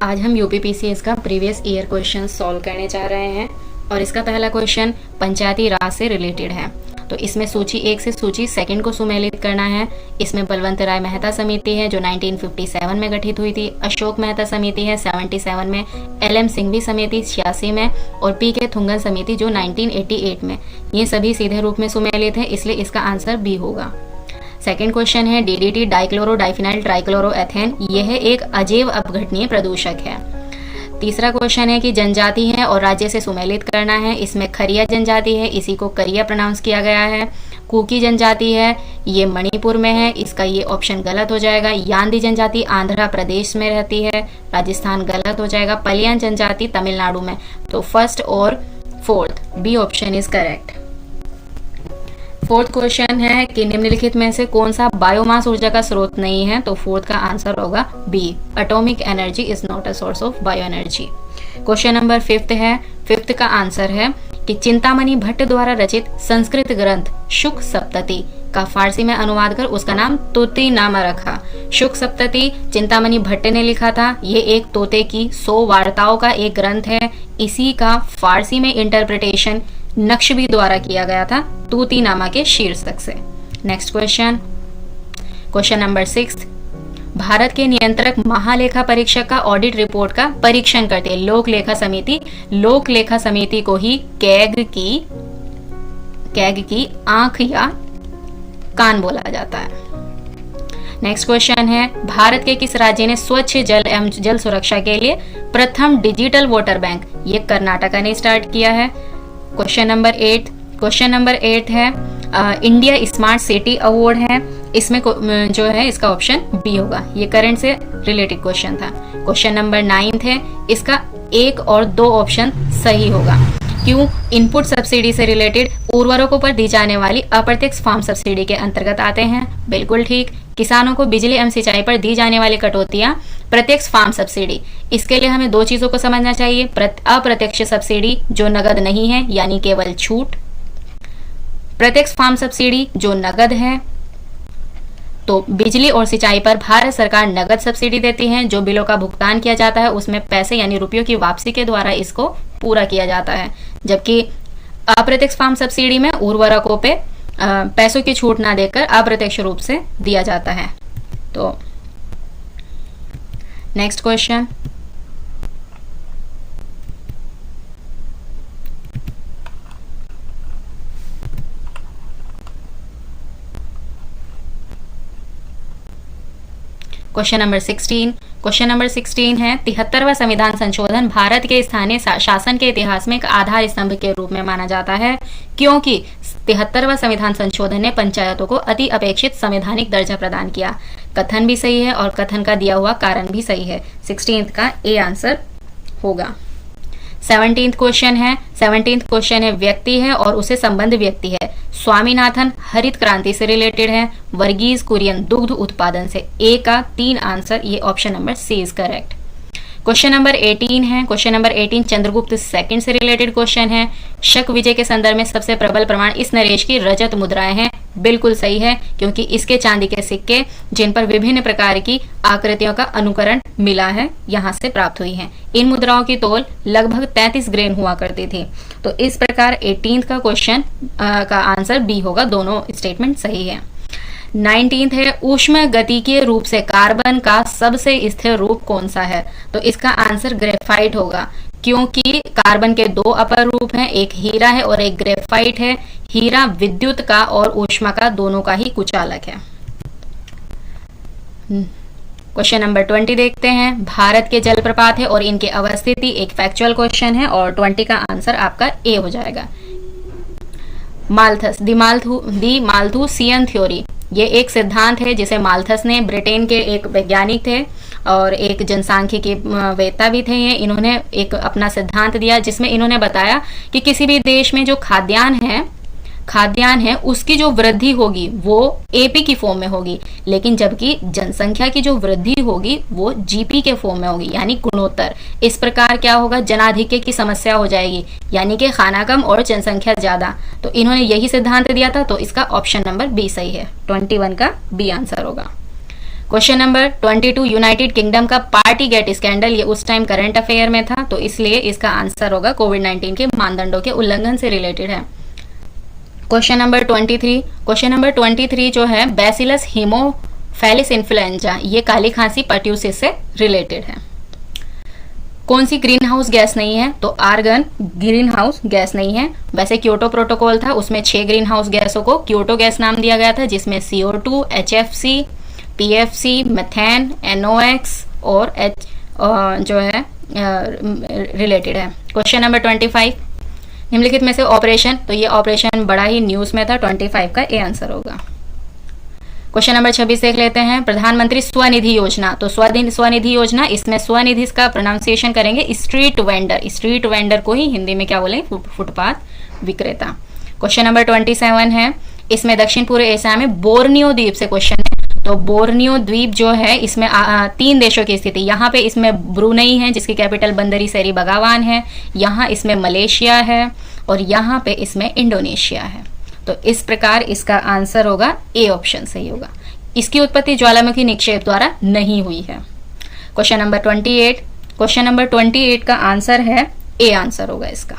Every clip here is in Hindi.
आज हम यूपीपीसीएस का प्रीवियस ईयर क्वेश्चन सॉल्व करने जा रहे हैं और इसका पहला क्वेश्चन पंचायती राज से रिलेटेड है। तो इसमें सूची 1 से सूची 2 को सुमेलित करना है। इसमें बलवंत राय मेहता समिति है जो 1957 में गठित हुई थी, अशोक मेहता समिति है 77 में, LM सिंघवी समिति 86 में और PK थुंगन समिति जो 1988 में। ये सभी सीधे रूप में सुमेलित है, इसलिए इसका आंसर बी होगा। सेकेंड क्वेश्चन है DDT डाइक्लोरो डाइफिनाइल ट्राइक्लोरोएथेन, यह एक अजैव अपघटनीय प्रदूषक है। तीसरा क्वेश्चन है कि जनजाति है और राज्य से सुमेलित करना है। इसमें खरिया जनजाति है, इसी को करिया प्रोनाउंस किया गया है। कुकी जनजाति है, ये मणिपुर में है, इसका ये ऑप्शन गलत हो जाएगा। यान्दी जनजाति आंध्र प्रदेश में रहती है, राजस्थान गलत हो जाएगा। पलियान जनजाति तमिलनाडु में। तो फर्स्ट और fourth B option is correct. Fourth question है कि निम्नलिखित में से कौन सा बायोमास ऊर्जा का स्रोत नहीं है। तो फोर्थ का आंसर होगा B, atomic energy is not a source of bio energy. Question number 5 है। 5 का आंसर है कि चिंतामणि भट्ट द्वारा रचित संस्कृत ग्रंथ शुक सप्तति का फारसी में अनुवाद कर उसका नाम तोते नामा रखा। शुक सप्तति चिंतामणि भट्ट ने लिखा था। ये एक तोते की 100 वार्ताओं का एक ग्रंथ है। इसी का फारसी में इंटरप्रिटेशन नक्शबी द्वारा किया गया था तूती नामा के शीर्षक से। Next question, question number 6। Bharat के नियंत्रक महालेखा परीक्षक का ऑडिट रिपोर्ट का परीक्षण करती है लोक लेखा समिति। लोक लेखा समिति को ही कैग की आंख या कान बोला जाता है। नेक्स्ट क्वेश्चन है, भारत के किस राज्य ने स्वच्छ जल एवं जल सुरक्षा के लिए प्रथम डिजिटल वाटर बैंक, ये कर्नाटका ने स्टार्ट किया है। क्वेश्चन नंबर 8 है इंडिया स्मार्ट सिटी अवार्ड है। इसमें जो है इसका ऑप्शन बी होगा, ये करंट से रिलेटेड क्वेश्चन था। क्वेश्चन नंबर 9 है, इसका 1 और 2 ऑप्शन सही होगा। क्यों? इनपुट सब्सिडी से रिलेटेड उर्वरकों पर दी जाने वाली अप्रत्यक्ष फार्म सब्सिडी के अंतर्गत आते हैं। बिल्कुल ठीक। किसानों को बिजली एवं सिंचाई पर दी जाने वाली कटौतियां प्रत्यक्ष फार्म सब्सिडी। इसके लिए हमें 2 चीजों को समझना चाहिए। अप्रत्यक्ष सब्सिडी जो नगद नहीं है यानी केवल छूट, प्रत्यक्ष फार्म सब्सिडी जो नगद है। तो बिजली और सिंचाई पर भारत सरकार नगद सब्सिडी देती है। जो बिलों का भुगतान किया जाता है उसमें पैसे यानी रुपयों की वापसी के द्वारा इसको पूरा किया जाता है। जबकि अप्रत्यक्ष फार्म सब्सिडी में उर्वरकों पे पैसों की छूट ना देकर अप्रत्यक्ष रूप से दिया जाता है। तो next question, question number 16। Question number 16 है 73वां संविधान संशोधन भारत के स्थानीय शासन के इतिहास में एक आधार स्तंभ के रूप में माना जाता है, क्योंकि 73वां संविधान संशोधन ने पंचायतों को अति अपेक्षित संवैधानिक दर्जा प्रदान किया। कथन भी सही है और कथन का दिया हुआ कारण भी सही है। 16 का ए आंसर होगा। 17th क्वेश्चन है। 17th क्वेश्चन है व्यक्ति है और उसे संबंध व्यक्ति है। स्वामीनाथन हरित क्रांति से रिलेटेड है। वर्गीज कुरियन दुग्ध उत्पादन से। ए का 3 आंसर, ये option number C is correct. Question number 18 है। क्वेश्चन नंबर 18 चंद्रगुप्त सेकंड से रिलेटेड क्वेश्चन है। शक विजय के संदर्भ में सबसे प्रबल प्रमाण इस नरेश की रजत मुद्राएं हैं। बिल्कुल सही है, क्योंकि इसके चांदी के सिक्के जिन पर विभिन्न प्रकार की आकृतियों का अनुकरण मिला है यहां से प्राप्त हुई हैं। इन मुद्राओं की तौल लगभग 33 ग्रेन हुआ करती थी। तो इस प्रकार 18th का क्वेश्चन का आंसर बी होगा। दोनों स्टेटमेंट सही है। 19th है ऊष्म गतिकीय रूप से कार्बन का सबसे स्थिर रूप कौन सा है। तो इसका आंसर ग्रेफाइट होगा, क्योंकि कार्बन के 2 अपर रूप हैं, एक हीरा है और एक ग्रेफाइट है। हीरा विद्युत का और ऊष्मा का दोनों का ही कुचालक है। क्वेश्चन नंबर 20 देखते हैं। भारत के जलप्रपात है और इनकी अवस्थिति एक फैक्चुअल क्वेश्चन है और 20 का आंसर आपका ए हो जाएगा। माल्थस दी माल्थुसियन थ्योरी, ये एक सिद्धांत है जिसे माल्थस ने, ब्रिटेन के एक वैज्ञानिक थे और एक जनसांख्यिकी वेत्ता भी थे ये। इन्होंने एक अपना सिद्धांत दिया जिसमें इन्होंने बताया कि किसी भी देश में जो खाद्यान्न है उसकी जो वृद्धि होगी वो एपी की फॉर्म में होगी, लेकिन जबकि जनसंख्या की जो वृद्धि होगी वो जीपी के फॉर्म में होगी, यानी गुणोत्तर। इस प्रकार क्या होगा, जनाधिक्य की समस्या हो जाएगी, यानी कि खाना कम और जनसंख्या ज्यादा। तो इन्होंने यही सिद्धांत दिया था, तो इसका ऑप्शन नंबर बी सही है। 21 का बी आंसर होगा। क्वेश्चन नंबर 22, यूनाइटेड किंगडम का पार्टी गेट स्कैंडल, ये उस टाइम करंट अफेयर में था, तो इसलिए इसका आंसर होगा कोविड-19 के मानदंडों के उल्लंघन से रिलेटेड है। क्वेश्चन नंबर 23 जो है बैसिलस हीमोफिलस इन्फ्लुएंजा, ये काली खांसी पर्ट्यूसिस से रिलेटेड है। कौन सी ग्रीन हाउस गैस नहीं है? तो आर्गन ग्रीन हाउस गैस नहीं है। वैसे क्योटो प्रोटोकॉल था, उसमें 6 ग्रीन हाउस गैसों को क्योटो गैस नाम दिया गया था, जिसमें CO2, HFC, PFC, methane, NOx और जो है रिलेटेड है। क्वेश्चन नंबर 25, निम्नलिखित में से ऑपरेशन, तो ये ऑपरेशन बड़ा ही न्यूज में था, 25 का ए आंसर होगा। क्वेश्चन नंबर 26 देख लेते हैं, प्रधानमंत्री स्वनिधि योजना, तो स्वनिधि योजना, इसमें स्वनिधि का प्रोनाउंसिएशन करेंगे स्ट्रीट वेंडर, स्ट्रीट वेंडर को ही हिंदी में क्या बोलेंगे? फुटपाथ विक्रेता। क्वेश्चन नंबर 27 है, इसमें दक्षिण पूर्व एशिया में बोर्नियो द्वीप से क्वेश्चन है। तो बोर्नियो द्वीप जो है इसमें 3 देशों की स्थिति, यहाँ पे इसमें ब्रुनई है जिसकी कैपिटल बंदरी सेरी बगावान है, यहाँ इसमें मलेशिया है और यहाँ पे इसमें इंडोनेशिया है। तो इस प्रकार इसका आंसर होगा ए ऑप्शन सही होगा। इसकी उत्पत्ति ज्वालामुखी निक्षेप द्वारा नहीं हुई है। क्वेश्चन नंबर 28 का आंसर है ए आंसर होगा इसका।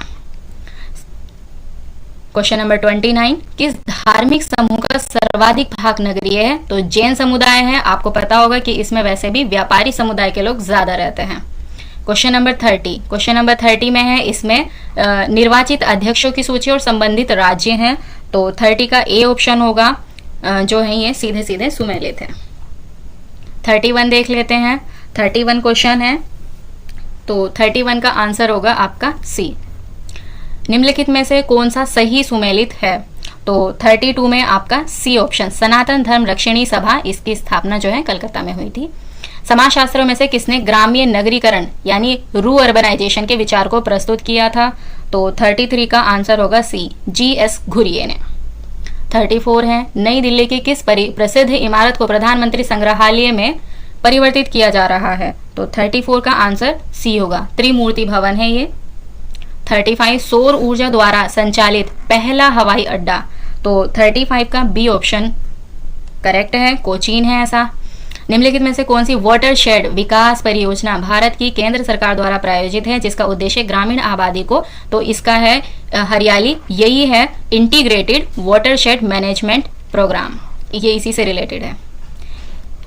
क्वेश्चन नंबर 29, किस धार्मिक समूह का सर्वाधिक भाग नगरीय है? तो जैन समुदाय है, आपको पता होगा कि इसमें वैसे भी व्यापारी समुदाय के लोग ज्यादा रहते हैं। क्वेश्चन नंबर 30 में है, इसमें निर्वाचित अध्यक्षों की सूची और संबंधित राज्य हैं, तो 30 का ए ऑप्शन होगा, जो है ये सीधे सीधे सुमेलित है। 31 देख लेते हैं, 31 क्वेश्चन है, तो 31 का आंसर होगा आपका सी। निम्नलिखित में से कौन सा सही सुमेलित है? तो 32 में आपका सी ऑप्शन, सनातन धर्म रक्षणी सभा, इसकी स्थापना जो है कलकत्ता में हुई थी। समाजशास्त्रों में से किसने ग्रामीण नगरीकरण यानी रू अर्बनाइजेशन के विचार को प्रस्तुत किया था? तो 33 का आंसर होगा सी, GS घुरिये ने। 34 है, नई दिल्ली की किस प्रसिद्ध इमारत को प्रधानमंत्री संग्रहालय में परिवर्तित किया जा रहा है? तो 34 का आंसर सी होगा, त्रिमूर्ति भवन है ये। 35, सौर ऊर्जा द्वारा संचालित पहला हवाई अड्डा, तो 35 का बी ऑप्शन करेक्ट है, कोचीन है ऐसा। निम्नलिखित में से कौन सी वाटरशेड विकास परियोजना भारत की केंद्र सरकार द्वारा प्रायोजित है जिसका उद्देश्य ग्रामीण आबादी को, तो इसका है हरियाली, यही है इंटीग्रेटेड वाटरशेड मैनेजमेंट प्रोग्राम, ये इसी से रिलेटेड है।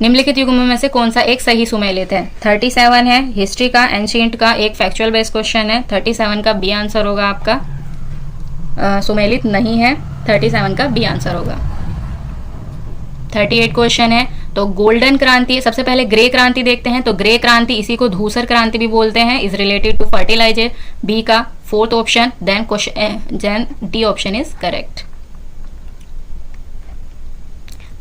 निम्नलिखित युग्मों में से कौन सा एक सही सुमेलित है? 37 है, हिस्ट्री का एंशिएंट का एक फैक्चुअल बेस्ड क्वेश्चन है, 37 का बी आंसर होगा आपका। सुमेलित नहीं है, 37 का बी आंसर होगा। 38 क्वेश्चन है, तो गोल्डन क्रांति, सबसे पहले ग्रे क्रांति देखते हैं, तो ग्रे क्रांति इसी को धूसर क्रांति भी बोलते हैं, is related to fertiliser, B का 4th option, then D option is correct.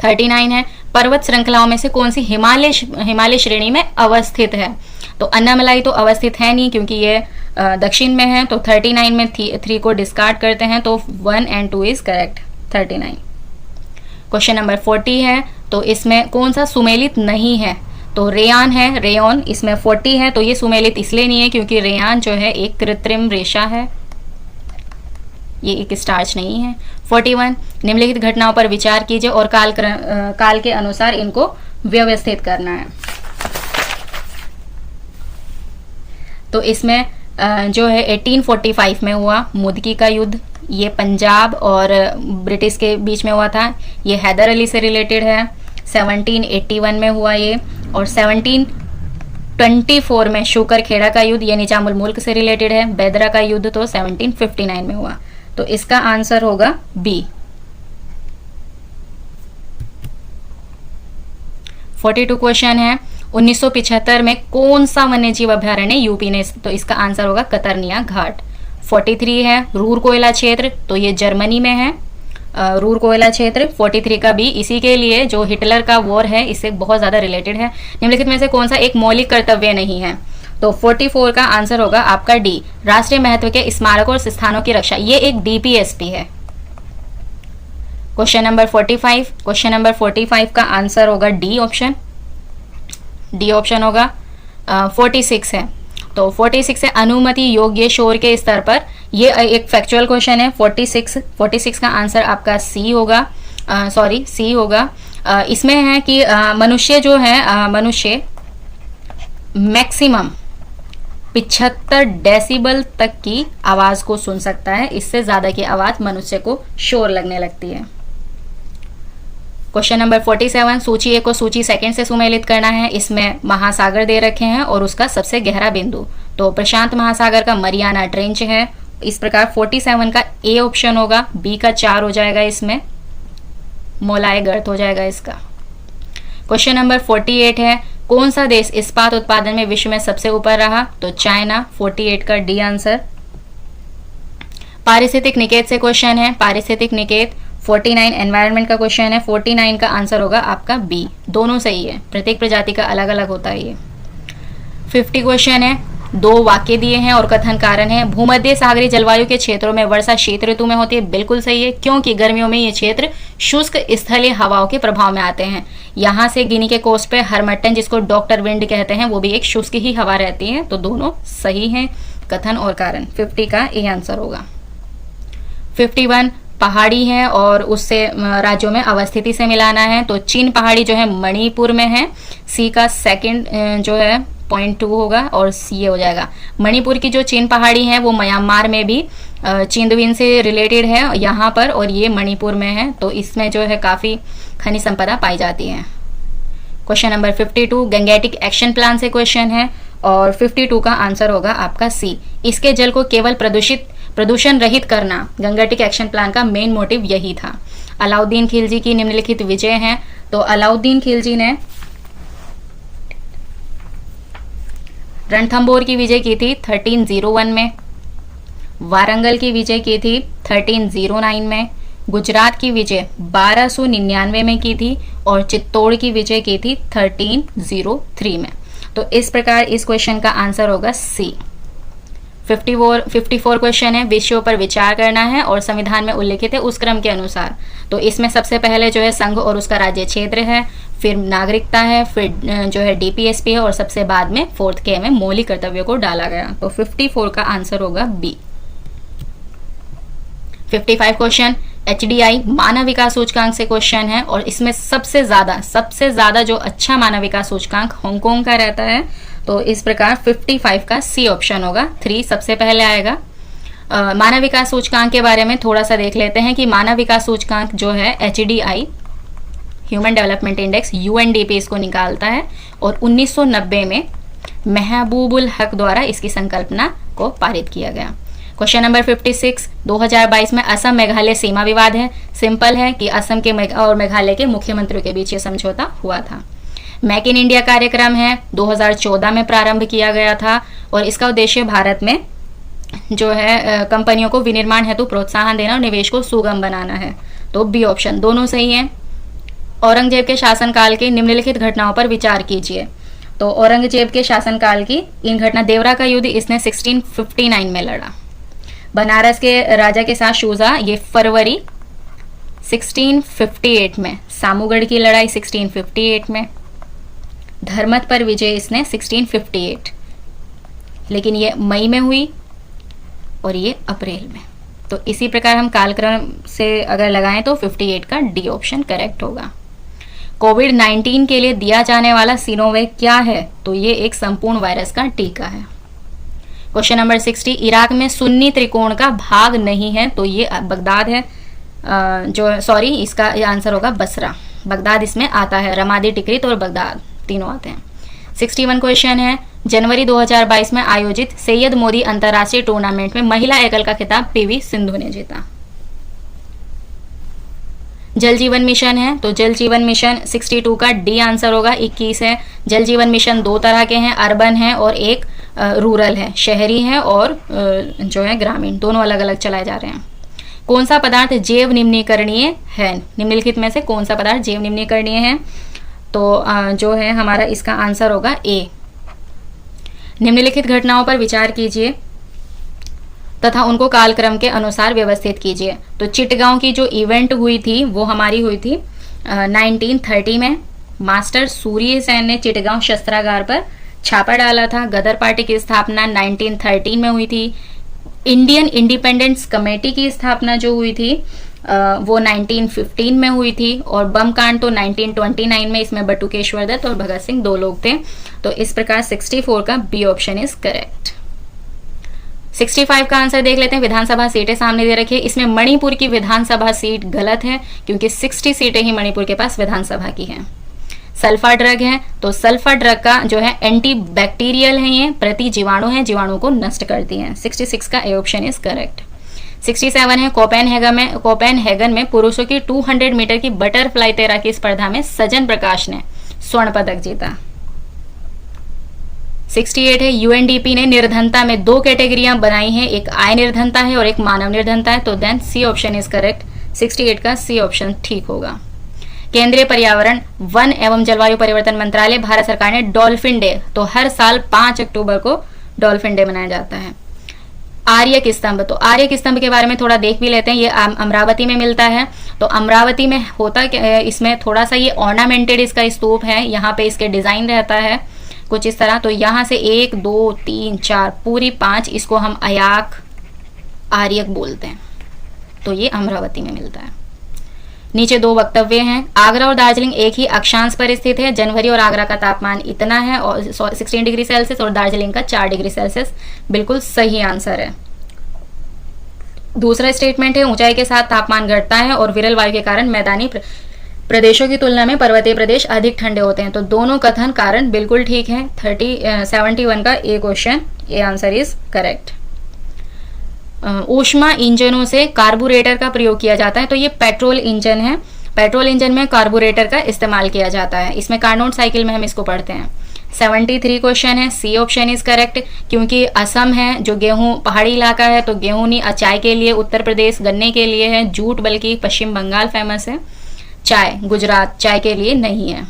39 है, पर्वत श्रृंखलाओं में से कौन सी हिमालय श्रेणी में अवस्थित है? तो अन्नामलाई तो अवस्थित है नहीं क्योंकि ये दक्षिण में है, तो 39 में 3 को डिस्कार्ड करते हैं, तो 1 and 2 is correct. 39। Question number 40 है, तो इसमें कौन सा सुमेलित नहीं है? तो रेयान है, रेयन, इसमें 40 है, तो ये सुमेलित इसलिए नहीं है क्योंकि रेयान जो है एक कृत्रिम रेशा है, ये एक स्टार्च नहीं है। 41, निम्नलिखित घटनाओं पर विचार कीजिए और काल के अनुसार इनको व्यवस्थित करना है। तो इसमें जो है 1845 में हुआ मुदकी का युद्ध, ये पंजाब और ब्रिटिश के बीच में हुआ था, ये हैदर अली से रिलेटेड है। 1781 में हुआ ये, और 1724 में शुकर खेड़ा का युद्ध, ये निजामुल मुल्क से रिलेटेड है। बेदरा का युद्ध तो 1759 में हुआ, तो इसका आंसर होगा बी। 42 क्वेश्चन है, 1975 में कौन सा वन्यजीव अभ्यारण्य यूपी ने, तो इसका आंसर होगा कतरनिया घाट। 43 है, रूर कोयला क्षेत्र, तो ये जर्मनी में है, रूर कोयला क्षेत्र। 43 का बी, इसी के लिए जो हिटलर का वॉर है इससे बहुत ज्यादा रिलेटेड है। निम्नलिखित में से कौन सा एक मौलिक कर्तव्य नहीं है? तो 44 का आंसर होगा आपका डी, राष्ट्रीय महत्व के स्मारकों और स्थानों की रक्षा, ये एक DPSP है। क्वेश्चन नंबर 45 का आंसर होगा डी ऑप्शन, डी ऑप्शन होगा। 46 है, तो 46 है, अनुमति योग्य शोर के स्तर पर, ये एक फैक्चुअल क्वेश्चन है। 46 का आंसर आपका सी होगा, सी होगा। इसमें है कि मनुष्य जो है मनुष्य मैक्सिमम 75 डेसिबल तक की आवाज को सुन सकता है। इससे ज्यादा की आवाज मनुष्य को शोर लगने लगती है। क्वेश्चन नंबर 47, सूची ए को सूची सेकंड से सुमेलित करना है। इसमें महासागर दे रखे हैं और उसका सबसे गहरा बिंदु, तो प्रशांत महासागर का मरियाना ट्रेंच है। इस प्रकार 47 का ए ऑप्शन होगा, बी का 4 हो जाएगा, इसमें मोलाय गर्त हो जाएगा इसका। क्वेश्चन नंबर 48 है, कौन सा देश इस्पात उत्पादन में विश्व में सबसे ऊपर रहा? तो चाइना, 48 का डी आंसर। पारिस्थितिक निकेत से क्वेश्चन है, पारिस्थितिक निकेत 49 एनवायरनमेंट का क्वेश्चन है, 49 का आंसर होगा आपका बी। दोनों सही है, प्रत्येक प्रजाति का अलग अलग होता है ये। 50 क्वेश्चन है, 2 वाक्य दिए हैं और कथन कारण है। भूमध्य सागरीय जलवायु के क्षेत्रों में वर्षा शीत ऋतु में होती है। बिल्कुल सही है, क्योंकि गर्मियों में ये क्षेत्र शुष्क स्थलीय हवाओं के प्रभाव में आते हैं। यहाँ से गिनी के कोस्ट पे हरमट्टन, जिसको डॉक्टर विंड कहते हैं, वो भी एक शुष्क ही हवा रहती है। तो दोनों सही है, कथन और कारण। 50 का ए आंसर होगा। 51 पहाड़ी है और उससे राज्यों में अवस्थिति से मिलाना है। तो चीन पहाड़ी जो है मणिपुर में है, सी का सेकंड जो है 0.2 होगा और सी हो जाएगा। मणिपुर की जो चीन पहाड़ी है वो म्यांमार में भी चिंदविन से रिलेटेड है यहाँ पर, और ये मणिपुर में है। तो इसमें जो है काफी खनिज संपदा पाई जाती है। Question number 52 Gangetic action plan से क्वेश्चन है और 52 का आंसर होगा आपका सी। इसके जल को केवल प्रदूषण रहित करना गंगेटिक एक्शन प्लान का मेन मोटिव यही था। अलाउद्दीन खिलजी की निम्नलिखित विजय है। तो अलाउद्दीन खिलजी ने रणथंबोर की विजय की थी 1301 में, वारंगल की विजय की थी 1309 में, गुजरात की विजय 1299 में की थी और चित्तौड़ की विजय की थी 1303 में। तो इस प्रकार इस क्वेश्चन का आंसर होगा सी। 54 क्वेश्चन है, विषयों पर विचार करना है और संविधान में उल्लिखित है उस क्रम के अनुसार। तो इसमें सबसे पहले जो है संघ और उसका राज्य क्षेत्र है, फिर नागरिकता है, फिर जो है डीपीएसपी है और सबसे बाद में 4th के में मौलिक कर्तव्यों को डाला गया। तो 54 का आंसर होगा बी। 55 क्वेश्चन एचडीआई मानव विकास सूचकांक से क्वेश्चन है और इसमें सबसे ज्यादा जो अच्छा मानव विकास सूचकांक हांगकांग का रहता है। तो इस प्रकार 55 का सी ऑप्शन होगा, 3 सबसे पहले आएगा। मानव विकास सूचकांक के बारे में थोड़ा सा देख लेते हैं कि मानव विकास सूचकांक जो है HDI human development index UNDP इसको निकालता है और 1990 में महबूबुल हक द्वारा इसकी संकल्पना को पारित किया गया। क्वेश्चन नंबर 56 2022 में असम मेघालय सीमा विवाद है। सिंपल है कि असम के और मेघालय के मुख्यमंत्रियों के बीच ये समझौता हुआ था। मेक इन इंडिया कार्यक्रम है 2014 में प्रारंभ किया गया था और इसका उद्देश्य भारत में जो है कंपनियों को विनिर्माण हेतु प्रोत्साहन देना और निवेश को सुगम बनाना है। तो बी ऑप्शन, दोनों सही हैं। औरंगजेब के शासनकाल की निम्नलिखित घटनाओं पर विचार कीजिए। तो औरंगजेब के शासनकाल की इन घटना, देवरा का युद्ध इसने 1659 में लड़ा। बनारस के राजा के साथ शुजा ये फरवरी 1658 में। सामूगढ़ की लड़ाई 1658 में। धर्मत पर विजय इसने 1658, लेकिन ये मई में हुई और ये अप्रैल में। तो इसी प्रकार हम कालक्रम से अगर लगाएं तो 58 का डी ऑप्शन करेक्ट होगा। कोविड-19 के लिए दिया जाने वाला सिनोवैक क्या है? तो ये एक संपूर्ण वायरस का टीका है। क्वेश्चन नंबर 60 इराक में सुन्नी त्रिकोण का भाग नहीं है। तो ये बगदाद है, इसका आंसर होगा बसरा। बगदाद इसमें आता है, रमादी, टिकरित और बगदाद तीनों आते हैं। 61 क्वेश्चन है जनवरी 2022 में आयोजित सैयद मोदी अंतरराष्ट्रीय टूर्नामेंट में महिला एकल का खिताब पीवी सिंधु ने जीता। जल जीवन मिशन है, तो जल जीवन मिशन 62 का डी आंसर होगा। 21 है। जल जीवन मिशन 2 तरह के हैं, अर्बन है और एक रूरल है, शहरी है और जो है ग्रामीण, दोनों अलग अलग चलाए जा रहे हैं। कौन सा पदार्थ जैव निम्नीकरणीय है? निम्नलिखित में से कौन सा पदार्थ जैव निम्नीकरणीय है? तो जो है हमारा इसका आंसर होगा ए। निम्नलिखित घटनाओं पर विचार कीजिए तथा उनको कालक्रम के अनुसार व्यवस्थित कीजिए। तो चिटगांव की जो इवेंट हुई थी वो हमारी हुई थी 1930 में। मास्टर सूर्य सेन ने चिटगांव शस्त्रागार पर छापा डाला था। गदर पार्टी की स्थापना 1913 में हुई थी। इंडियन इंडिपेंडेंस कमेटी की स्थापना जो हुई थी वो 1915 में हुई थी, और बम कांड तो 1929 में, इसमें बटुकेश्वर दत्त और भगत सिंह 2 लोग थे। तो इस प्रकार 64 का बी ऑप्शन इज करेक्ट। 65 का आंसर देख लेते हैं। विधानसभा सीटें सामने दे रखी है, इसमें मणिपुर की विधानसभा सीट गलत है, क्योंकि 60 सीटें ही मणिपुर के पास विधानसभा की हैं। सल्फा ड्रग है, तो सल्फा ड्रग का जो है एंटी बैक्टीरियल है, ये प्रति जीवाणु है, जीवाणु को नष्ट करती है। 66 का ए ऑप्शन इज करेक्ट। 67 है, कोपेनहेगन में पुरुषों की 200 मीटर की बटरफ्लाई तैराकी स्पर्धा में सजन प्रकाश ने स्वर्ण पदक जीता। 68 है, यूएनडीपी ने निर्धनता में 2 कैटेगरियां बनाई हैं, एक आय निर्धनता है और एक मानव निर्धनता है, तो then C option is correct. 68 का सी ऑप्शन ठीक होगा। केंद्रीय पर्यावरण, वन एवं जलवायु परिवर्तन मंत्रालय, भारत सरकार ने डॉल्फिन डे, तो हर साल 5 अक्टूबर को डॉल्फिन डे मनाया जाता है। आर्यक स्तंभ, तो आर्यक स्तंभ के बारे में थोड़ा देख भी लेते हैं। ये अमरावती में मिलता है। तो अमरावती में होता क्या, इसमें थोड़ा सा ये ऑर्नामेंटेड इसका स्तूप है, यहाँ पे इसके डिजाइन रहता है कुछ इस तरह। तो यहाँ से 1 2 3 4 पूरी 5, इसको हम अयाक आर्यक बोलते हैं। तो ये अमरावती में मिलता है। नीचे 2 वक्तव्य हैं। आगरा और दार्जिलिंग एक ही अक्षांश पर स्थित है। जनवरी और आगरा का तापमान इतना है, और 16 डिग्री सेल्सियस, और दार्जिलिंग का 4 डिग्री सेल्सियस। बिल्कुल सही आंसर है। दूसरा स्टेटमेंट है, ऊंचाई के साथ तापमान घटता है और विरल वायु के कारण मैदानी प्रदेशों की तुलना में पर्वतीय प्रदेश अधिक ठंडे होते हैं। तो दोनों कथन कारण बिल्कुल ठीक है। 71 का A question, A answer is correct. ऊष्मा इंजनों से कार्बोरेटर का प्रयोग किया जाता है, तो ये पेट्रोल इंजन है। पेट्रोल इंजन में कार्बोरेटर का इस्तेमाल किया जाता है। इसमें कार्नोट साइकिल में हम इसको पढ़ते हैं। 73 क्वेश्चन है, सी ऑप्शन इज करेक्ट, क्योंकि असम है जो गेहूं पहाड़ी इलाका है, तो गेहूं नहीं, चाय के लिए उत्तर प्रदेश, गन्ने के लिए है, जूट बल्कि पश्चिम बंगाल फेमस है, चाय गुजरात चाय के लिए नहीं है।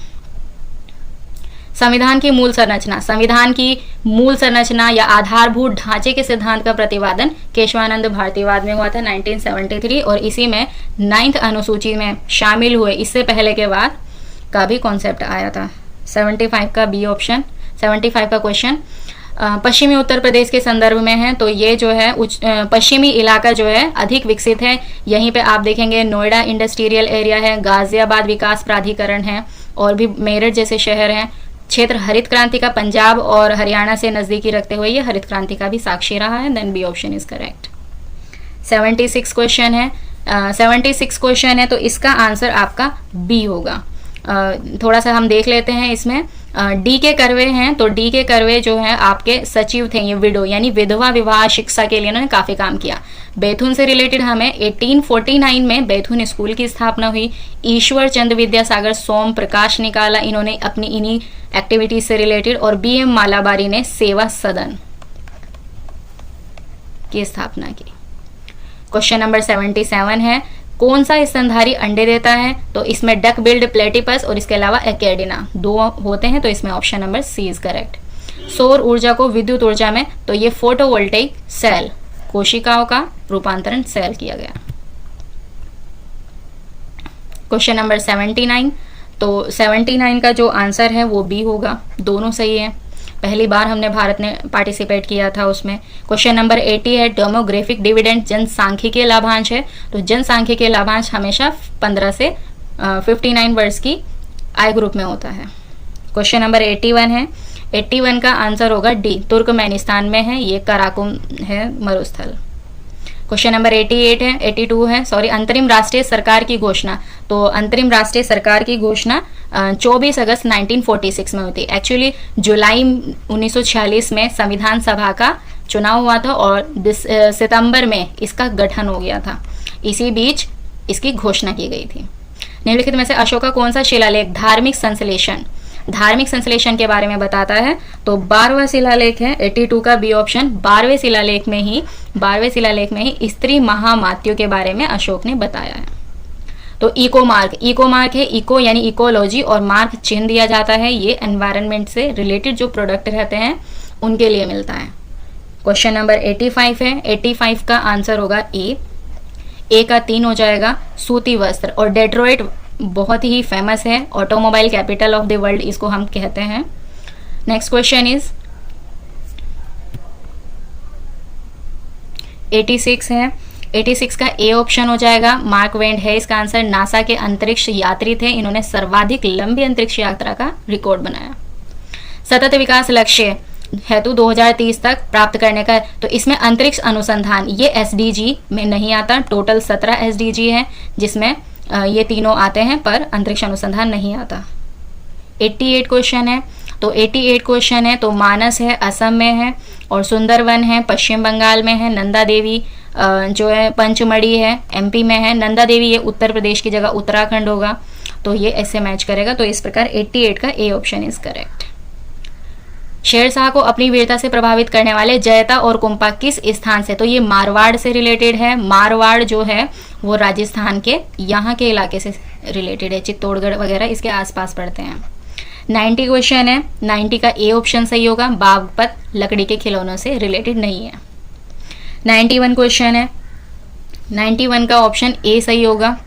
संविधान की मूल संरचना, संविधान की मूल संरचना या आधारभूत ढांचे के सिद्धांत का प्रतिपादन केशवानंद भारतीवाद में हुआ था 1973, और इसी में 9th अनुसूची में शामिल हुए। इससे पहले के बाद का भी कॉन्सेप्ट आया था। 75 का बी ऑप्शन। 75 का क्वेश्चन पश्चिमी उत्तर प्रदेश के संदर्भ में है, तो ये जो है पश्चिमी इलाका जो है अधिक विकसित है। यहीं पे आप देखेंगे नोएडा इंडस्ट्रियल एरिया है, गाजियाबाद विकास प्राधिकरण है, और भी मेरठ जैसे शहर हैं। क्षेत्र हरित क्रांति का पंजाब और हरियाणा से नजदीकी रखते हुए ये हरित क्रांति का भी साक्षी रहा है। Then B option is correct. 76 है। 76 क्वेश्चन है, तो इसका आंसर आपका बी होगा। थोड़ा सा हम देख लेते हैं इसमें। डी के कर्वे हैं, तो डी के कर्वे जो है आपके सचिव थे, ये विडो यानी विधवा विवाह शिक्षा के लिए इन्होंने काफी काम किया। बैथुन से रिलेटेड हमें 1849 में बैथुन स्कूल की स्थापना हुई। ईश्वर चंद विद्यासागर सोम प्रकाश निकाला, इन्होंने अपनी इन्हीं एक्टिविटीज से रिलेटेड। और बीएम मालाबारी ने सेवा सदन की स्थापना की। क्वेश्चन नंबर 77 है, कौन सा स्तनधारी अंडे देता है? तो इसमें डक बिल्ड प्लेटिपस और इसके अलावा एक्रेडिना 2 होते हैं, तो इसमें option number C is correct. सौर ऊर्जा को विद्युत ऊर्जा में, तो ये फोटोवोल्टेइक सेल कोशिकाओं का रूपांतरण सेल किया गया। क्वेश्चन नंबर 79, तो 79 का जो आंसर है वो बी होगा। दोनों सही है, पहली बार हमने भारत ने पार्टिसिपेट किया था उसमें। क्वेश्चन नंबर 80 है, डेमोग्राफिक डिविडेंड जनसांख्यिकीय लाभांश है, तो जनसांख्यिकीय लाभांश हमेशा 15 से 59 वर्ष की आय ग्रुप में होता है। क्वेश्चन नंबर 81 है, 81 का आंसर होगा डी, तुर्कमेनिस्तान में है, ये कराकुम है मरुस्थल। क्वेश्चन नंबर 88 है, 82 है, सॉरी, अंतरिम राष्ट्रीय सरकार की घोषणा। तो अंतरिम राष्ट्रीय सरकार की घोषणा 24 अगस्त 1946 में हुई थी। एक्चुअली जुलाई 1946 में संविधान सभा का चुनाव हुआ था और सितंबर में इसका गठन हो गया था। इसी बीच इसकी घोषणा की गई थी। निम्नलिखित में से अशोक का कौन सा शिलालेख धार्मिक संश्लेषण के बारे में बताता है? तो 12वां शिलालेख है, 82 का बी ऑप्शन। 12वें शिलालेख में ही स्त्री महामात्यु के बारे में अशोक ने बताया है। तो इको मार्क है, इको यानी इकोलॉजी, और मार्क चिन्ह दिया जाता है, ये एनवायरनमेंट से रिलेटेड जो प्रोडक्ट रहते हैं उनके लिए मिलता है। क्वेश्चन नंबर 85 है, 85 का आंसर होगा ए का 3 हो जाएगा। सूती वस्त्र, और डेट्रॉइट बहुत ही फेमस है, automobile capital of the world इसको हम कहते हैं। नेक्स्ट क्वेश्चन इज 86 है, 86 का ए ऑप्शन हो जाएगा। मार्क वेंड है इसका आंसर। नासा के अंतरिक्ष यात्री थे, इन्होंने सर्वाधिक लंबी अंतरिक्ष यात्रा का रिकॉर्ड बनाया। सतत विकास लक्ष्य हेतु 2030 तक प्राप्त करने का, तो इसमें अंतरिक्ष अनुसंधान ये एसडीजी में नहीं आता। टोटल 17 एसडीजी है जिसमें ये तीनों आते हैं पर अंतरिक्ष अनुसंधान नहीं आता। 88 क्वेश्चन है, तो 88 क्वेश्चन है तो मानस है असम में है, और सुंदरवन है पश्चिम बंगाल में है, नंदा देवी जो है पंचमढ़ी है एमपी में है, नंदा देवी ये उत्तर प्रदेश की जगह उत्तराखंड होगा, तो ये ऐसे मैच करेगा। तो इस प्रकार 88 का A option is correct. Sher Shah को अपनी वीरता से प्रभावित करने वाले जयता और कुंपा किस स्थान से, तो ये मारवाड़ से रिलेटेड है। मारवाड़ जो है वो राजस्थान के यहाँ के इलाके से रिलेटेड है, चित्तौड़गढ़ वगैरह इसके आसपास पड़ते हैं। 90 क्वेश्चन है, 90 का ए ऑप्शन सही होगा। बागपत लकड़ी के खिलौनों से रिलेटेड नहीं है। 91 क्वेश्चन है, 91 का ऑप्शन ए सही होगा।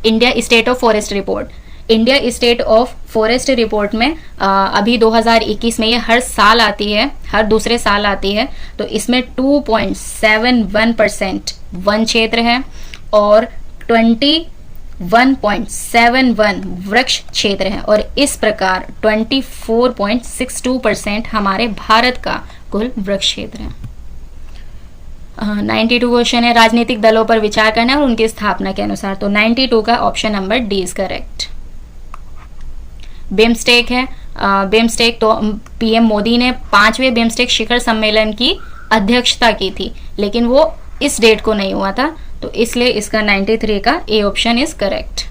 India state of forest report, India state of forest report में अभी 2021 में ये हर साल आती है, हर दूसरे साल आती है। तो इसमें 2.71% वन क्षेत्र है और 21.71 वृक्ष क्षेत्र है, और इस प्रकार 24.62% हमारे भारत का कुल वृक्ष क्षेत्र है। 92 क्वेश्चन है, राजनीतिक दलों पर विचार करना और उनकी स्थापना के अनुसार, तो 92 का option number D is correct. BIMSTEC है, बिम्स्टेक तो पीएम मोदी ने 5वें बिम्स्टेक शिखर सम्मेलन की अध्यक्षता की थी, लेकिन वो इस डेट को नहीं हुआ था, तो इसलिए इसका 93 का A option is correct.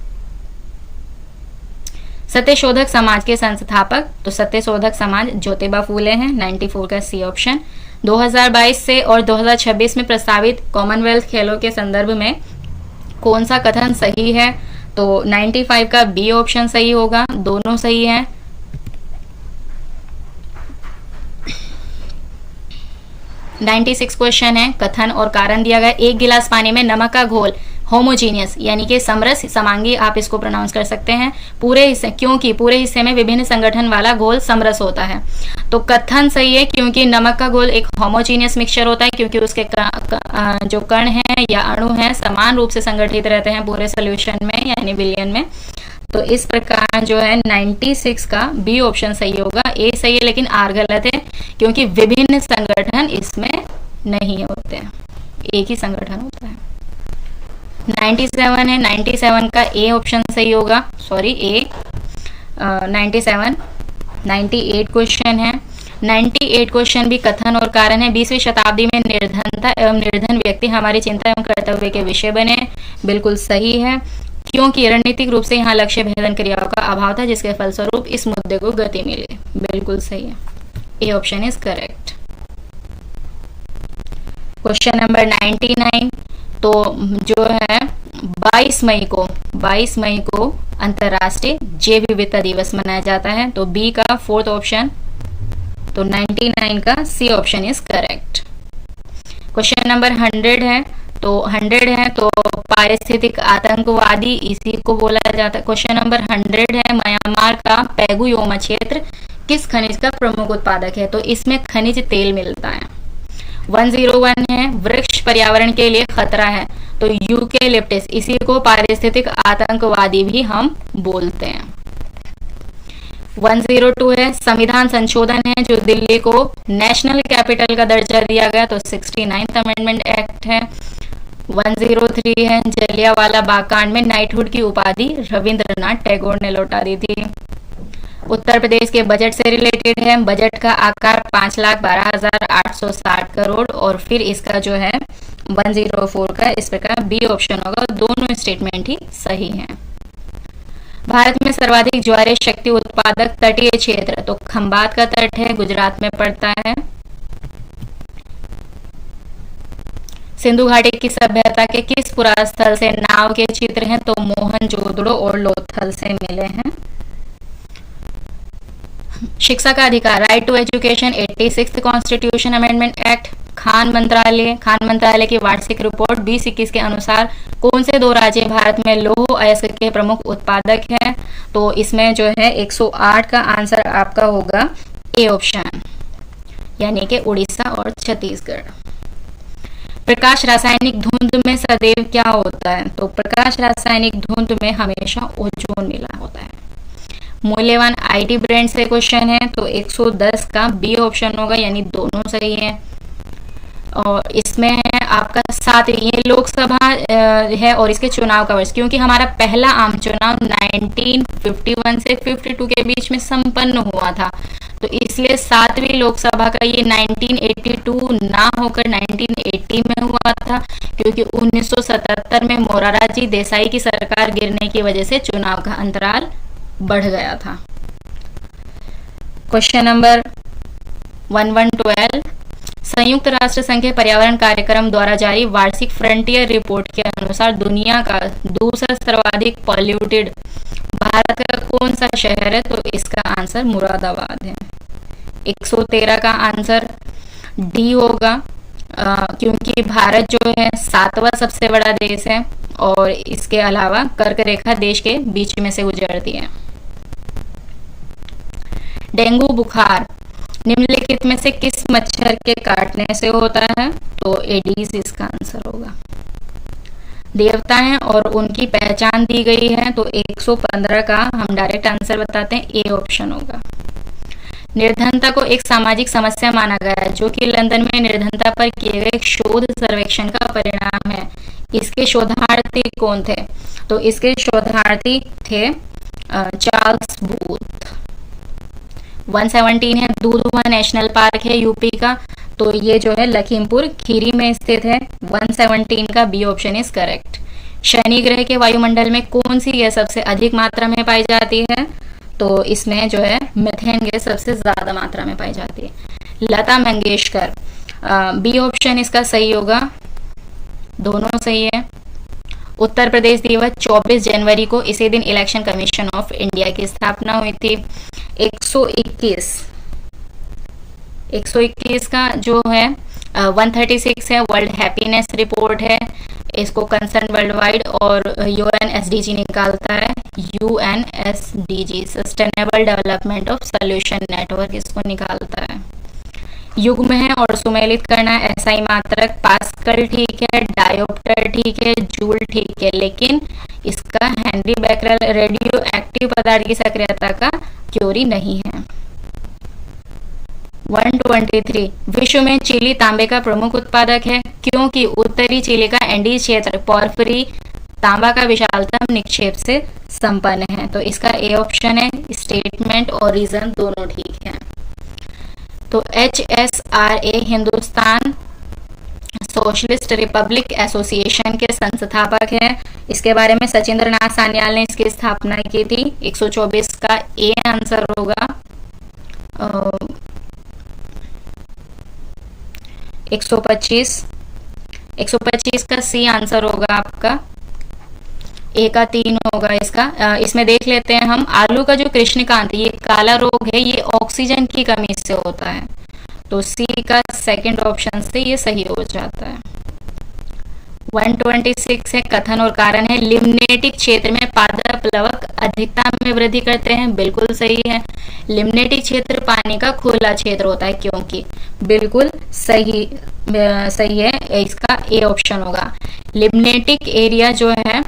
Satyashodhak Samaj के संस्थापक, तो सत्यशोधक समाज ज्योतिबा फूले हैं, 94 का सी ऑप्शन। 2022 से और 2026 में प्रस्तावित कॉमनवेल्थ खेलों के संदर्भ में कौन सा कथन सही है, तो 95 का बी ऑप्शन सही होगा, दोनों सही है। नाइन्टी 96 क्वेश्चन है, कथन और कारण दिया गया। एक गिलास पानी में नमक का घोल होमोजीनियस यानी कि समरस समांगी, आप इसको प्रोनाउंस कर सकते हैं, पूरे हिस्से, क्योंकि पूरे हिस्से में विभिन्न संगठन वाला घोल समरस होता है। तो कथन सही है, क्योंकि नमक का घोल एक होमोजीनियस मिक्सचर होता है, क्योंकि उसके जो कण हैं या अणु हैं समान रूप से संगठित रहते हैं पूरे सोल्यूशन में यानी विलयन में। तो इस प्रकार जो है 96 का बी ऑप्शन सही होगा। ए सही है लेकिन आर गलत है, क्योंकि विभिन्न संगठन इसमें नहीं होते हैं, एक ही संगठन होता है। 97 है, 97 का ए ऑप्शन सही होगा, सॉरी ए 97। 98 क्वेश्चन है, 98 क्वेश्चन भी कथन और कारण है। 20वीं शताब्दी में निर्धनता एवं निर्धन व्यक्ति हमारी चिंता एवं कर्तव्य के विषय बने, बिल्कुल सही है, क्योंकि रणनीतिक रूप से यहाँ लक्ष्य भेदन क्रियाओं का अभाव था, जिसके फलस्वरूप इस मुद्दे को गति मिली, बिल्कुल सही है, ए option is correct. Question number 99, तो जो है 22 मई को अंतर्राष्ट्रीय जैव विविधता दिवस मनाया जाता है, तो बी का फोर्थ ऑप्शन, तो 99 का C option is correct. Question number 100 है, तो 100 है तो पारिस्थितिक आतंकवादी इसी को बोला जाता है। क्वेश्चन नंबर 100 है, म्यांमार का पैगुयोमा क्षेत्र किस खनिज का प्रमुख उत्पादक है, तो इसमें खनिज तेल मिलता है। 101 है, वृक्ष पर्यावरण के लिए खतरा है, तो यूकेलिप्टस इसी को पारिस्थितिक आतंकवादी भी हम बोलते हैं। 102 है, संविधान संशोधन है जो दिल्ली को नेशनल कैपिटल का दर्जा दिया गया, तो 69th अमेंडमेंट एक्ट है। 103 है, जलियांवाला बाग कांड में नाइटहुड की उपाधि रविंद्रनाथ टैगोर ने लौटा दी थी। उत्तर प्रदेश के बजट से रिलेटेड है, बजट का आकार 5,12,860 करोड़, और फिर इसका जो है 104 का इस प्रकार बी ऑप्शन होगा, दोनों स्टेटमेंट ही सही हैं। भारत में सर्वाधिक ज्वारीय शक्ति उत्पादक तटीय क्षेत्र, तो खंबात का तट है, गुजरात में पड़ता है। सिंधु घाटी की सभ्यता के किस पुरास्थल से नाव के चित्र हैं, तो मोहनजोदड़ो और लोथल से मिले हैं। शिक्षा का अधिकार, right to education, 86th constitution amendment act. खान मंत्रालय की वार्षिक रिपोर्ट 2021 के अनुसार कौन से दो राज्य भारत में लौह अयस्क के प्रमुख उत्पादक हैं, तो इसमें जो है 108 का आंसर आपका होगा ए ऑप्शन, यानी कि उड़ीसा और छत्तीसगढ़। प्रकाश रासायनिक धुंध में सदैव क्या होता है? तो प्रकाश रासायनिक धुंध में हमेशा ओजोन मिला होता है। मूल्यवान आईटी ब्रांड से क्वेश्चन है, तो 110 का बी ऑप्शन होगा, यानी दोनों सही है। और इसमें है आपका 7, ये लोकसभा है और इसके चुनाव का वर्ष, क्योंकि हमारा पहला आम चुनाव 1951 से 52 के बीच में संपन्न हुआ था, तो इसलिए 7वीं लोकसभा का ये 1982 ना होकर 1980 में हुआ था, क्योंकि 1977 में मोरारजी देसाई की सरकार गिरने की वजह से चुनाव का अंतराल बढ़ गया था। क्वेश्चन नंबर 1112, संयुक्त राष्ट्र संघ के पर्यावरण कार्यक्रम द्वारा जारी वार्षिक फ्रंटियर रिपोर्ट के अनुसार दुनिया का दूसरा सर्वाधिक पॉल्यूटेड भारत का कौन सा शहर है? तो इसका आंसर मुरादाबाद है। 113 का आंसर डी होगा, क्योंकि भारत जो है 7वां सबसे बड़ा देश है और इसके अलावा कर्क रेखा देश के बीच में से गुजरती है। डेंगू बुखार निम्नलिखित में से किस मच्छर के काटने से होता है? तो एडीज इसका आंसर होगा। देवता हैं और उनकी पहचान दी गई है, तो 115 का हम डायरेक्ट आंसर बताते हैं, ए ऑप्शन होगा। निर्धनता को एक सामाजिक समस्या माना गया है, जो कि लंदन में निर्धनता पर किए गए एक शोध सर्वेक्षण का परिणाम है। इसके शोधार्थी कौन थे? तो इसके शोधार्थी थे चार्ल्स बूथ। 117 है, दूधवा नेशनल पार्क है यूपी का, तो ये जो है लखीमपुर खीरी में स्थित है। 117 का बी ऑप्शन इज करेक्ट। शनि ग्रह के वायुमंडल में कौन सी गैस सबसे अधिक मात्रा में पाई जाती है? तो इसमें जो है मीथेन गैस सबसे ज्यादा मात्रा में पाई जाती है। लता मंगेशकर, बी ऑप्शन इसका सही होगा, दोनों सही है। उत्तर प्रदेश दिवस 24 जनवरी को इसी दिन इलेक्शन कमीशन ऑफ इंडिया की स्थापना हुई थी। 121 का जो है 136 है, वर्ल्ड हैप्पीनेस रिपोर्ट है, इसको कंसर्न वर्ल्ड वाइड और यूएनएसडीजी निकालता है। UNSDG sustainable development of solution network इसको निकालता है। युग्म है और सुमेलित करना है, एसआई मात्रक, पास्कल ठीक है, डायोप्टर ठीक है, जूल ठीक है, लेकिन इसका हेनरी बैकरेल रेडियो एक्टिव पदार्थ की सक्रियता का क्योरी नहीं है। 123 विश्व में चिली तांबे का प्रमुख उत्पादक है, क्योंकि उत्तरी चिली का एंडीज क्षेत्र पोर्फिरी तांबा का विशालतम निक्षेप से संपन्न है, तो इसका ए ऑप्शन है। स्टेटमेंट और रीजन दोनों ठीक है। तो HSRA Hindustan socialist Republic association के संस्थापक हैं। इसके बारे में सचिंद्र नाथ सान्याल ने इसकी स्थापना की थी। 124 का ए आंसर होगा। 125 का सी आंसर होगा आपका। ए का 3 होगा इसका। इसमें देख लेते हैं हम, आलू का जो कृष्णकांत ये काला रोग है, ये ऑक्सीजन की कमी से होता है, तो सी का सेकंड ऑप्शन से ये सही हो जाता है। 126 है, कथन और कारण है, लिम्नेटिक क्षेत्र में पादप प्लवक अधिकता में वृद्धि करते हैं, बिल्कुल सही है। लिम्नेटिक क्षेत्र पानी का खुला क्षेत्र होता है, क्योंकि बिल्कुल सही है, इसका ए ऑप्शन होगा। लिम्नेटिक एरिया जो है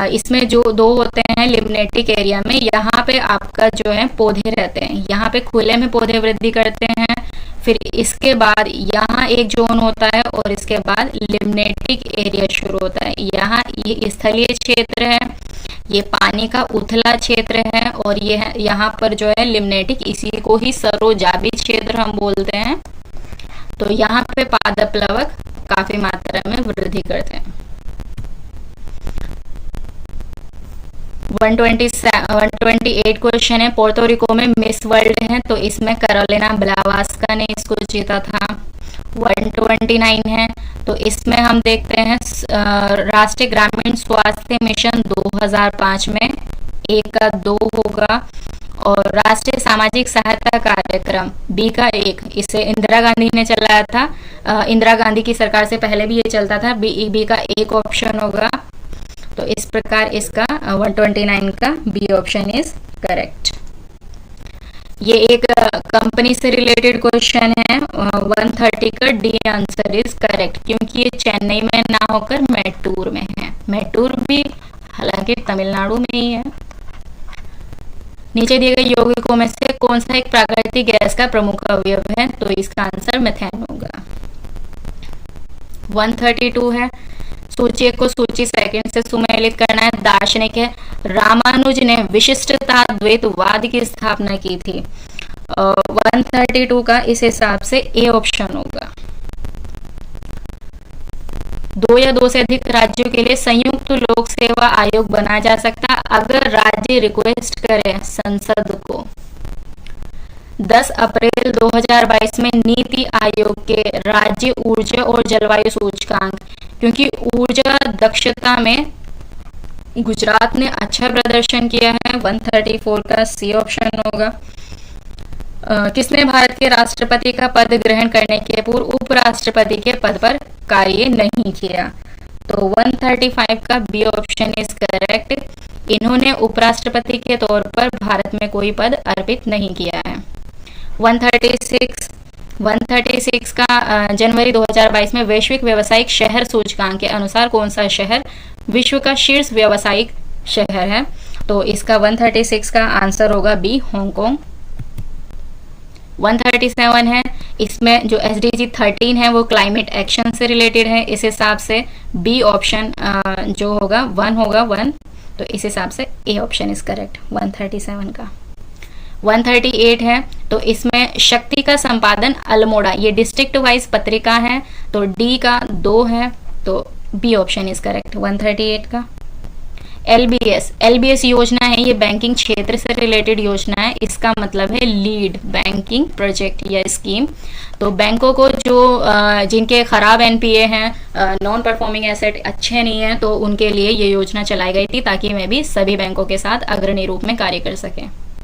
इसमें जो 2 होते हैं लिम्नेटिक एरिया में, यहाँ पे आपका जो है पौधे रहते हैं, यहाँ पे खुले में पौधे वृद्धि करते हैं, फिर इसके बाद यहाँ एक जोन होता है और इसके बाद लिम्नेटिक एरिया शुरू होता है। यहाँ ये स्थलीय क्षेत्र है, ये पानी का उथला क्षेत्र है, और ये यहाँ पर जो है लिम्नेटिक, इसी को ही सरोजाबी क्षेत्र हम बोलते हैं। तो यहाँ पे पादप प्लवक काफी मात्रा में वृद्धि करते हैं। 128 क्वेश्चन है, पोर्टो रिको में मिस वर्ल्ड है, तो इसमें कैरोलिना ब्लावास्का ने इसको जीता था। 129 है, तो इसमें हम देखते हैं राष्ट्रीय ग्रामीण स्वास्थ्य मिशन 2005 में, ए का 2 होगा। और राष्ट्रीय सामाजिक सहायता कार्यक्रम बी का 1, इसे इंदिरा गांधी ने चलाया था, इंदिरा गांधी की सरकार से पहले भी ये चलता था, बी का 1 ऑप्शन होगा। तो इस प्रकार इसका 129 का बी ऑप्शन इज करेक्ट। ये एक कंपनी से रिलेटेड क्वेश्चन है। 130 का डी आंसर इज करेक्ट, क्योंकि ये चेन्नई में ना होकर मैटूर में है। मैटूर भी हालांकि तमिलनाडु में ही है। नीचे दिए गए यौगिकों में से कौन सा एक प्राकृतिक गैस का प्रमुख अवयव है? तो इसका आंसर मेथेन होगा। 132 है, सूची 1 को सूची सेकंड से सुमेलित करना है। दार्शनिक है, रामानुज ने विशिष्टता द्वैतवाद की स्थापना की थी। 132 का इस हिसाब से ए ऑप्शन होगा। 2 या 2 से अधिक राज्यों के लिए संयुक्त लोक सेवा आयोग बनाया जा सकता है अगर राज्य रिक्वेस्ट करे संसद को। 10 अप्रैल 2022 में नीति आयोग के राज्य ऊर्जा और जलवायु सूचकांक, क्योंकि ऊर्जा दक्षता में गुजरात ने अच्छा प्रदर्शन किया है। 134 का सी ऑप्शन होगा। किसने भारत के राष्ट्रपति का पद ग्रहण करने के पूर्व उपराष्ट्रपति के पद पर कार्य नहीं किया? तो 135 का बी ऑप्शन इज करेक्ट। इन्होंने उपराष्ट्रपति के तौर पर भारत में कोई पद अर्पित नहीं किया है। 136 का जनवरी 2022 में वैश्विक व्यावसायिक शहर सूचकांक के अनुसार कौन सा शहर विश्व का शीर्ष व्यावसायिक शहर है? तो इसका 136 का आंसर होगा बी, हांगकांग। 137 है, इसमें जो SDG 13 है वो क्लाइमेट एक्शन से रिलेटेड है। इस हिसाब से बी ऑप्शन जो होगा 1 होगा 1, तो इस हिसाब से ए ऑप्शन इज करेक्ट 137 का। 138 है, तो इसमें शक्ति का संपादन अल्मोड़ा, ये डिस्ट्रिक्ट वाइज पत्रिका है, तो डी का 2 है, तो बी ऑप्शन इज करेक्ट 138 का। LBS योजना है, ये बैंकिंग क्षेत्र से रिलेटेड योजना है। इसका मतलब है लीड बैंकिंग प्रोजेक्ट या स्कीम। तो बैंकों को जो जिनके खराब NPA हैं, नॉन परफॉर्मिंग एसेट अच्छे नहीं है, तो उनके लिए ये योजना चलाई गई थी ताकि मैं भी सभी बैंकों के साथ अग्रणी रूप में कार्य कर सकें।